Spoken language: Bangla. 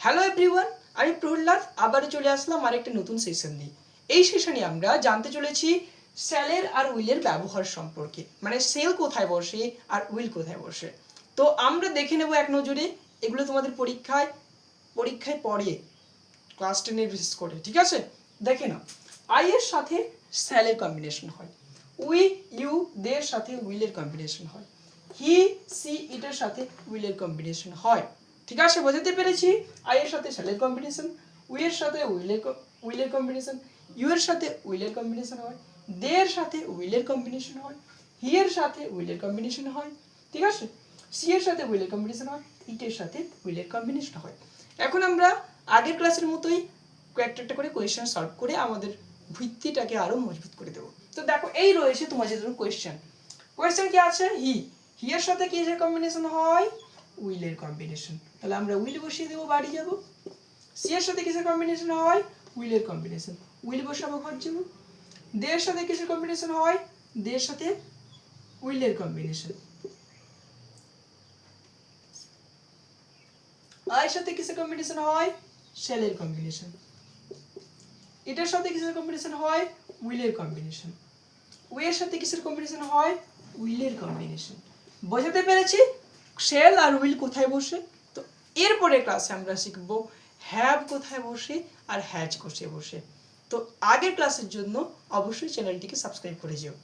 হ্যালো এভরিওয়ান, আমি প্রহ্লাদ আবারও চলে আসলাম আরেকটা নতুন সেশন নিয়ে। এই সেশনে আমরা জানতে চলেছি সেলের আর উইলের ব্যবহার সম্পর্কে, মানে সেল কোথায় বসে আর উইল কোথায় বসে। তো আমরা দেখে নেব এক নজরে, এগুলো তোমাদের পরীক্ষায় পড়ে ক্লাস 10-এর বিশেষ করে, ঠিক আছে? দেখে নাও, আই এর সাথে সেলের কম্বিনেশন হয়, উই ইউ দের সাথে উইলের কম্বিনেশন হয়, হি সি ইটের সাথে উইলের কম্বিনেশন হয়। ঠিক আছে, বোঝাতে পেরেছি? আই এর সাথে সেলের কম্বিনেশন, উই এর সাথে উইলের কম্বিনেশন, ইউ এর সাথে উইলের কম্বিনেশন হয়, দের সাথে উইলের কম্বিনেশন হয়, হি এর সাথে উইলের কম্বিনেশন হয়, ঠিক আছে? সি এর সাথে উইলের কম্বিনেশন হয়, ইটের সাথে উইলের কম্বিনেশন হয়। এখন আমরা আগের ক্লাসের মতোই কয়েকটা করে কোয়েশ্চেন সলভ করে আমাদের ভিত্তিটাকে আরো মজবুত করে দেবো। তো দেখো, এই রয়েছে তোমাদের জন্য কোয়েশ্চেন কি আছে? হি এর সাথে কিসের কম্বিনেশন হয়? উইলের কম্বিনেশন। তাহলে আমরা উইল বসিয়ে দেবো, বাড়ি যাব। সি এর সাথে কিসের কম্বিনেশন হয়? উইলের কম্বিনেশন, উইল বসাবো, ঘর যাব। দের সাথে কিসের কম্বিনেশন হয়? দের সাথে উইলের কম্বিনেশন। আই এর সাথে কিসের কম্বিনেশন হয়? সেলের কম্বিনেশন। এটার সাথে কিসের কম্বিনেশন হয়? উইলের কম্বিনেশন। উই এর সাথে কিসের কম্বিনেশন হয়? উইলের কম্বিনেশন। বোঝাতে পেরেছি সেল আর উইল কোথায় বসে? তো এরপরে ক্লাসে আমরা শিখব হ্যাভ কোথায় বসে আর হ্যাজ কোথায় বসে। তো আগের ক্লাসের জন্য অবশ্যই চ্যানেলটিকে সাবস্ক্রাইব করে যেও।